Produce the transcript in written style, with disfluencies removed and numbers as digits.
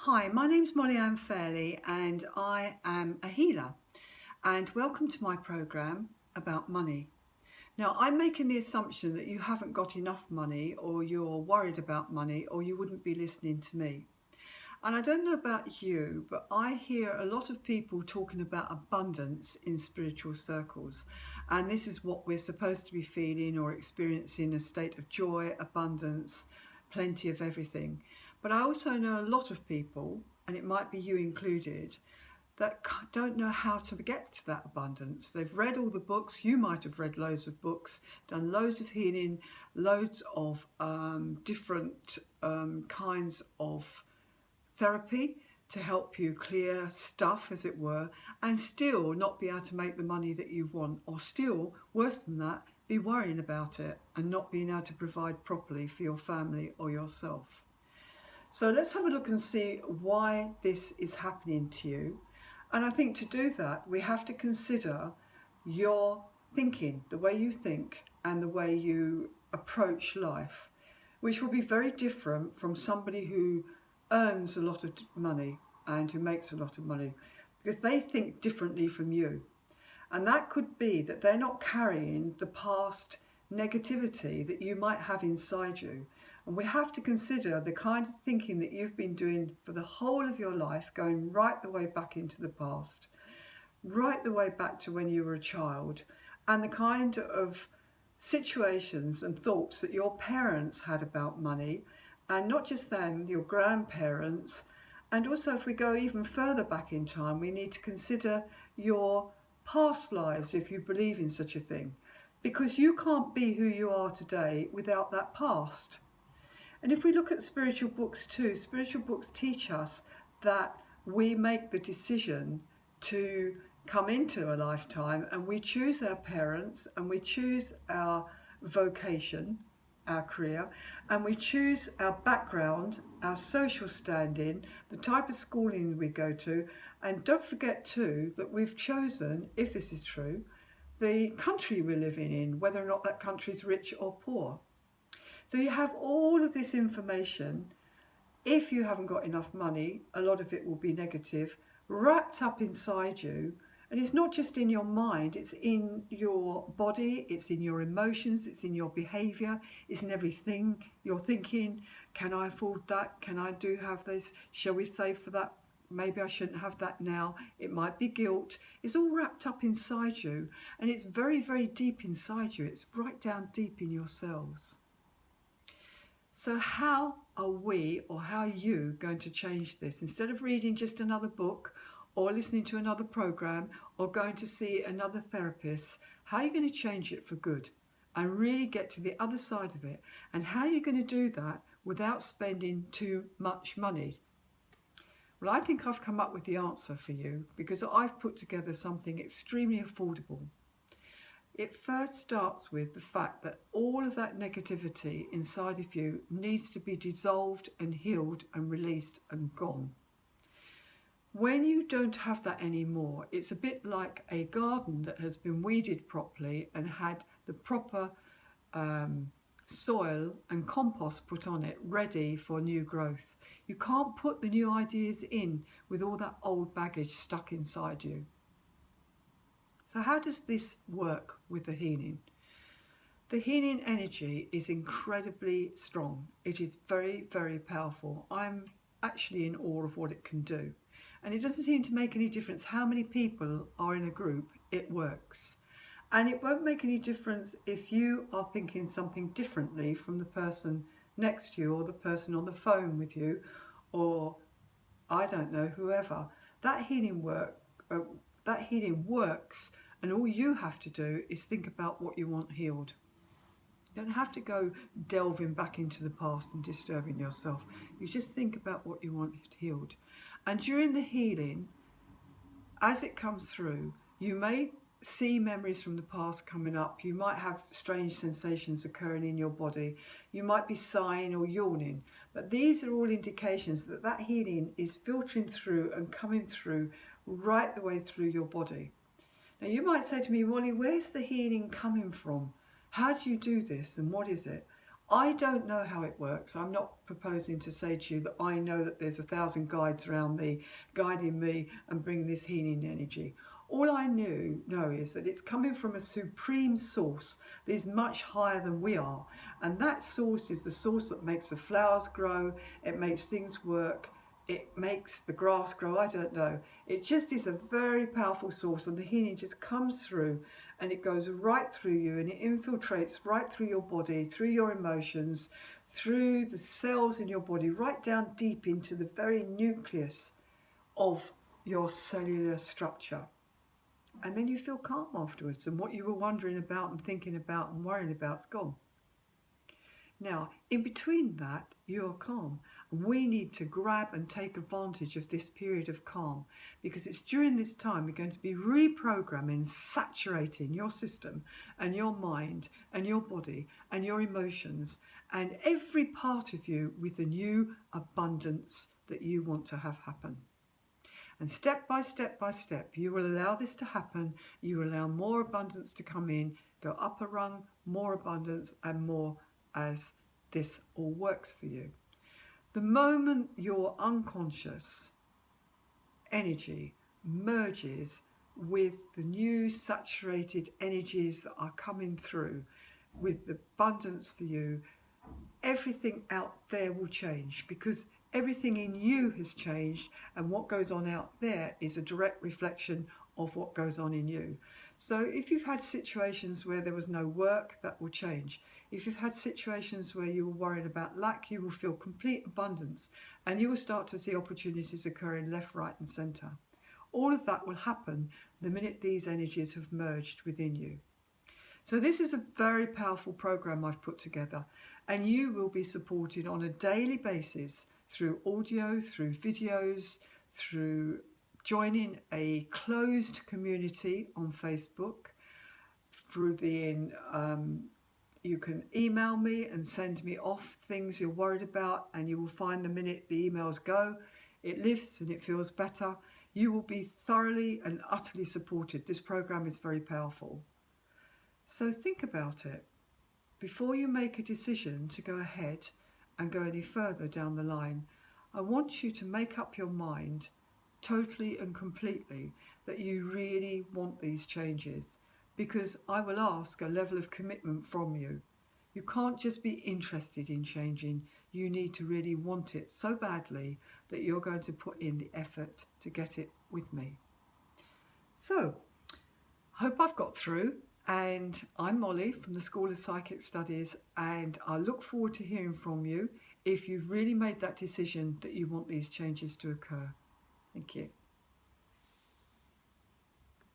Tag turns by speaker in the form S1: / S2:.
S1: Hi, my name's Molly-Ann Fairley and I am a healer, and welcome to my programme about money. Now, I'm making the assumption that you haven't got enough money, or you're worried about money, or you wouldn't be listening to me. And I don't know about you, but I hear a lot of people talking about abundance in spiritual circles. And this is what we're supposed to be feeling or experiencing, a state of joy, abundance, plenty of everything. But I also know a lot of people, and it might be you included, that don't know how to get to that abundance. They've read all the books. You might have read loads of books, done loads of healing, loads of different kinds of therapy to help you clear stuff, as it were, and still not be able to make the money that you want, or still, worse than that, be worrying about it and not being able to provide properly for your family or yourself. So let's have a look and see why this is happening to you. And I think to do that, we have to consider your thinking, the way you think and the way you approach life, which will be very different from somebody who earns a lot of money and who makes a lot of money, because they think differently from you. And that could be that they're not carrying the past negativity that you might have inside you. And we have to consider the kind of thinking that you've been doing for the whole of your life, going right the way back into the past, right the way back to when you were a child, and the kind of situations and thoughts that your parents had about money, and not just them, your grandparents. And also, if we go even further back in time, we need to consider your past lives, if you believe in such a thing, because you can't be who you are today without that past. And if we look at spiritual books too, spiritual books teach us that we make the decision to come into a lifetime, and we choose our parents, and we choose our vocation, our career, and we choose our background, our social standing, the type of schooling we go to. And don't forget too that we've chosen, if this is true, the country we're living in, whether or not that country is rich or poor. So you have all of this information. If you haven't got enough money, a lot of it will be negative, wrapped up inside you. And it's not just in your mind, it's in your body, it's in your emotions, it's in your behaviour, it's in everything you're thinking. Can I afford that? Can I have this? Shall we save for that? Maybe I shouldn't have that now. It might be guilt. It's all wrapped up inside you, and it's very, very deep inside you. It's right down deep in your cells. So how are we, or how are you going to change this? Instead of reading just another book or listening to another program or going to see another therapist, how are you going to change it for good and really get to the other side of it? And how are you going to do that without spending too much money? Well, I think I've come up with the answer for you, because I've put together something extremely affordable. It first starts with the fact that all of that negativity inside of you needs to be dissolved and healed and released and gone. When you don't have that anymore, it's a bit like a garden that has been weeded properly and had the proper soil and compost put on it, ready for new growth. You can't put the new ideas in with all that old baggage stuck inside you. So how does this work with the healing? The healing energy is incredibly strong. It is very, very powerful. I'm actually in awe of what it can do. And it doesn't seem to make any difference how many people are in a group. It works. And it won't make any difference if you are thinking something differently from the person next to you, or the person on the phone with you, or I don't know, whoever. That healing works, and all you have to do is think about what you want healed. You don't have to go delving back into the past and disturbing yourself. You just think about what you want healed. And during the healing, as it comes through, you may see memories from the past coming up. You might have strange sensations occurring in your body. You might be sighing or yawning. But these are all indications that that healing is filtering through and coming through right the way through your body. Now you might say to me, Molly, where's the healing coming from? How do you do this and what is it? I don't know how it works. I'm not proposing to say to you that I know that there's 1,000 guides around me, guiding me and bringing this healing energy. All I know is that it's coming from a supreme source that is much higher than we are. And that source is the source that makes the flowers grow, it makes things work, it makes the grass grow, I don't know. It just is a very powerful source, and the healing just comes through and it goes right through you, and it infiltrates right through your body, through your emotions, through the cells in your body, right down deep into the very nucleus of your cellular structure. And then you feel calm afterwards, and what you were wondering about and thinking about and worrying about is gone. Now, in between that, you're calm. We need to grab and take advantage of this period of calm, because it's during this time we're going to be reprogramming, saturating your system and your mind and your body and your emotions and every part of you with the new abundance that you want to have happen. And step by step by step, you will allow this to happen. You will allow more abundance to come in, go up a rung, more abundance and more as this all works for you. The moment your unconscious energy merges with the new saturated energies that are coming through with the abundance for you, everything out there will change, because everything in you has changed, and what goes on out there is a direct reflection of what goes on in you. So if you've had situations where there was no work, that will change. If you've had situations where you were worried about lack, you will feel complete abundance, and you will start to see opportunities occurring left, right and centre. All of that will happen the minute these energies have merged within you. So this is a very powerful program I've put together, and you will be supported on a daily basis through audio, through videos, through joining a closed community on Facebook, through being, you can email me and send me off things you're worried about, and you will find the minute the emails go, it lifts and it feels better. You will be thoroughly and utterly supported. This program is very powerful. So think about it before you make a decision to go ahead and go any further down the line. I want you to make up your mind totally and completely that you really want these changes, because I will ask a level of commitment from you. You can't just be interested in changing, you need to really want it so badly that you're going to put in the effort to get it with me. So, hope I've got through. And I'm Molly from the School of Psychic Studies, and I look forward to hearing from you if you've really made that decision that you want these changes to occur. Thank you.